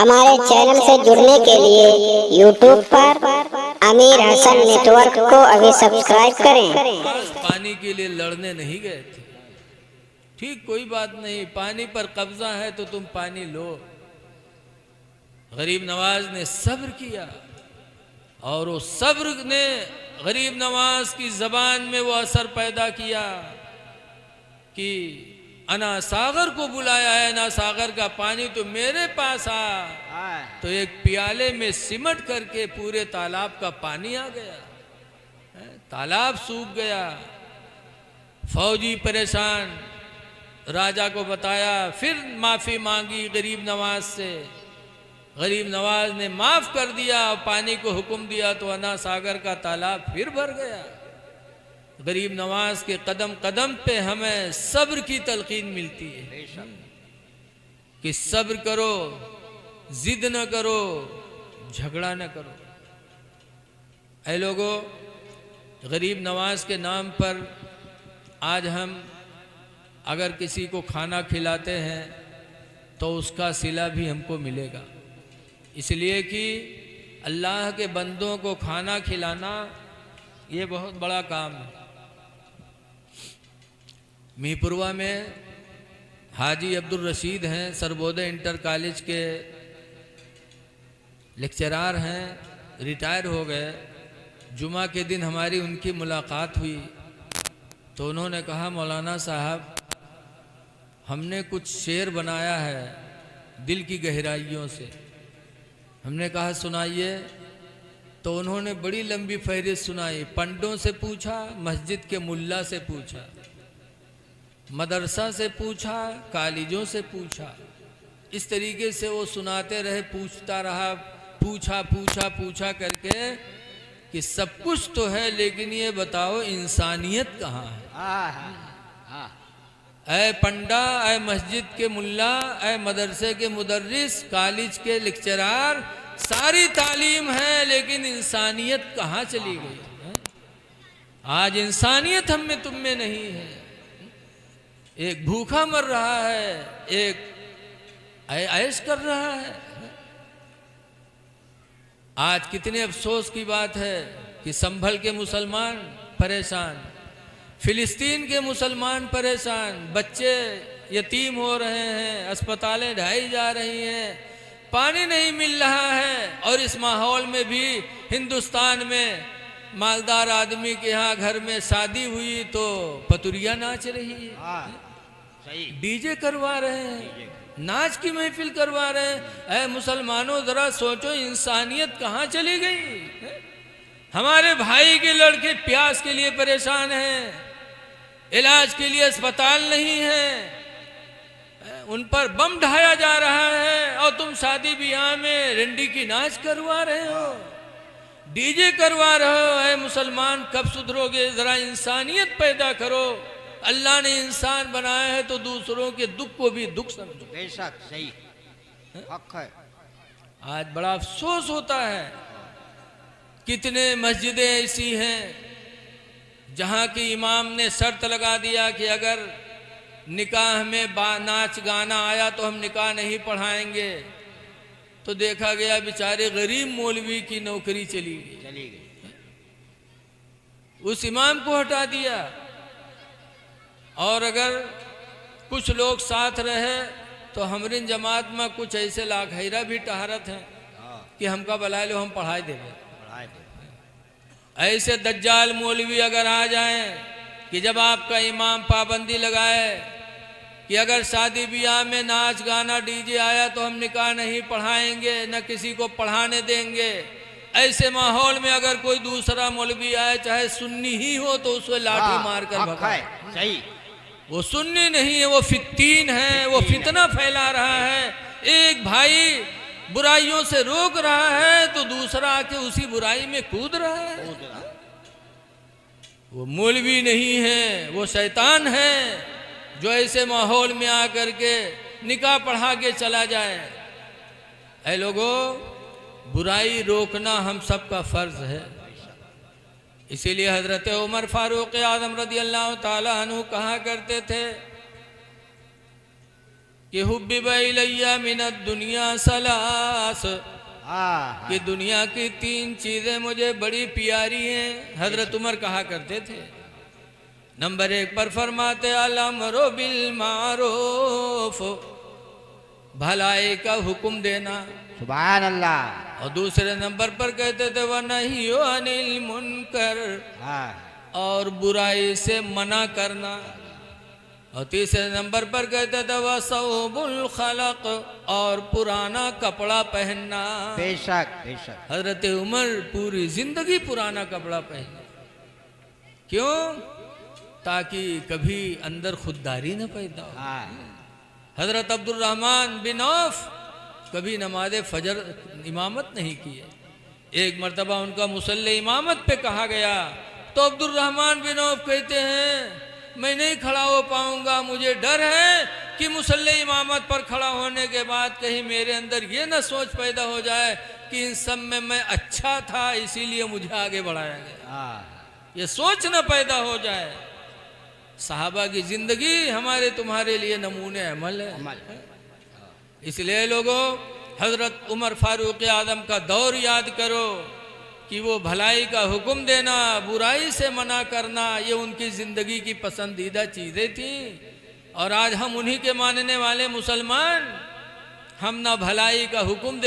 हमारे चैनल से जुड़ने के लिए YouTube पर आमिर हसन नेटवर्क को अभी सब्सक्राइब करें। पानी के लिए लड़ने नहीं गए थे। ठीक, कोई बात नहीं, पानी पर कब्जा है तो तुम पानी लो। गरीब नवाज ने सब्र किया और वो सब्र ने गरीब नवाज की जबान में वो असर पैदा किया कि अना सागर को बुलाया है, अना सागर का पानी तो मेरे पास आ। तो एक प्याले में सिमट करके पूरे तालाब का पानी आ गया, तालाब सूख गया। फौजी परेशान, राजा को बताया, फिर माफी मांगी गरीब नवाज से। गरीब नवाज ने माफ कर दिया, पानी को हुक्म दिया तो अना सागर का तालाब फिर भर गया। गरीब नवाज के कदम कदम पे हमें सब्र की तलकीन मिलती है कि सब्र करो, जिद न करो, झगड़ा न करो। ऐ लोगों, गरीब नवाज के नाम पर आज हम अगर किसी को खाना खिलाते हैं तो उसका सिला भी हमको मिलेगा, इसलिए कि अल्लाह के बंदों को खाना खिलाना ये बहुत बड़ा काम है। मीरपुरवा में हाजी अब्दुल रशीद हैं, सर्वोदय इंटर कॉलेज के लेक्चरार हैं, रिटायर हो गए। जुमा के दिन हमारी उनकी मुलाकात हुई तो उन्होंने कहा, मौलाना साहब हमने कुछ शेर बनाया है दिल की गहराइयों से। हमने कहा सुनाइए। तो उन्होंने बड़ी लंबी फहरिस्त सुनाई। पंडों से पूछा, मस्जिद के मुल्ला से पूछा, मदरसा से पूछा, कॉलेजों से पूछा। इस तरीके से वो सुनाते रहे, पूछता रहा, पूछा पूछा पूछा करके कि सब कुछ तो है लेकिन ये बताओ इंसानियत कहाँ है। ऐ पंडा, ऐ मस्जिद के मुल्ला, ऐ मदरसे के मुदर्रिस, कॉलेज के लेक्चरार, सारी तालीम है लेकिन इंसानियत कहाँ चली गई है? आज इंसानियत हम में तुम में नहीं है। एक भूखा मर रहा है, एक ऐश कर रहा है। आज कितने अफसोस की बात है कि संभल के मुसलमान परेशान, फिलिस्तीन के मुसलमान परेशान, बच्चे यतीम हो रहे हैं, अस्पतालें ढाई जा रही हैं, पानी नहीं मिल रहा है। और इस माहौल में भी हिंदुस्तान में मालदार आदमी के यहाँ घर में शादी हुई तो पतुरिया नाच रही है, डीजे करवा रहे हैं, नाच की महफिल करवा रहे हैं। ऐ मुसलमानों जरा सोचो, इंसानियत कहाँ चली गई? हमारे भाई के लड़के प्यास के लिए परेशान हैं, इलाज के लिए अस्पताल नहीं है, उन पर बम ढाया जा रहा है और तुम शादी ब्याह में रंडी की नाच करवा रहे हो, डीजे करवा रहे हो। ऐ मुसलमान कब सुधरोगे? जरा इंसानियत पैदा करो। अल्लाह ने इंसान बनाया है तो दूसरों के दुख को भी दुख समझो। बेशक सही हक है। आज बड़ा अफसोस होता है, कितने मस्जिदें ऐसी हैं जहां की इमाम ने शर्त लगा दिया कि अगर निकाह में नाच गाना आया तो हम निकाह नहीं पढ़ाएंगे। तो देखा गया बेचारे गरीब मौलवी की नौकरी चली गई, उस इमाम को हटा दिया। और अगर कुछ लोग साथ रहे तो हमरिन जमात में कुछ ऐसे लाखैरा भी टहरत हैं कि हमका बुला लो, हम पढ़ाई देंगे। ऐसे दज्जाल मौलवी अगर आ जाएं कि जब आपका इमाम पाबंदी लगाए कि अगर शादी ब्याह में नाच गाना डीजे आया तो हम निकाह नहीं पढ़ाएंगे, न किसी को पढ़ाने देंगे। ऐसे माहौल में अगर कोई दूसरा मौलवी आए, चाहे सुन्नी ही हो, तो उसको लाठी मार कर भगाए। सही, वो सुन्नी नहीं है, वो फित्तीन है, वो फितना फैला रहा है। एक भाई बुराइयों से रोक रहा है तो दूसरा आके उसी बुराई में कूद रहा है। वो मौलवी नहीं है, वो शैतान है जो ऐसे माहौल में आकर के निकाह पढ़ा के चला जाए। ऐ लोगों, बुराई रोकना हम सबका फर्ज है। इसीलिए हजरत उमर फारूक आजम रदी अल्लाह ताला अन्हु कहा करते थे कि हुब्बिब इलैया मिनद दुनिया सलास, हाँ कि दुनिया की 3 चीजें मुझे बड़ी प्यारी हैं। हजरत उमर कहा करते थे। नंबर 1 पर फरमाते अल-अम्रु बिल मारूफ, भलाई का हुक्म देना। सुभान अल्लाह। और दूसरे नंबर पर कहते थे व नहियो अनिल मुनकर, हाँ और बुराई से मना करना। और तीसरे नंबर पर कहते थे वह सौबुल खलक, और पुराना कपड़ा पहनना। बेशक बेशक। हजरत उमर पूरी जिंदगी पुराना कपड़ा पहने। क्यों? ताकि कभी अंदर खुददारी न पैदा हो। हाँ हजरत अब्दुल रहमान बिन औफ कभी नमाज फजर इमामत नहीं किए। एक मर्तबा उनका मुसल्ले इमामत पे कहा गया तो अब्दुल रहमान बिन औफ कहते हैं मैं नहीं खड़ा हो पाऊंगा, मुझे डर है कि मुसल्ले इमामत पर खड़ा होने के बाद कहीं मेरे अंदर ये न सोच पैदा हो जाए कि इन सब में मैं अच्छा था इसीलिए मुझे आगे बढ़ाया गया। हाँ ये सोच न पैदा हो जाए। साहबा की जिंदगी हमारे तुम्हारे लिए नमूने अमल है। अमल। इसलिए लोगों, हजरत उमर फारूक आजम का दौर याद करो कि वो भलाई का हुक्म देना, बुराई से मना करना, ये उनकी जिंदगी की पसंदीदा चीजें थी। और आज हम उन्हीं के मानने वाले मुसलमान, हम ना भलाई का हुक्म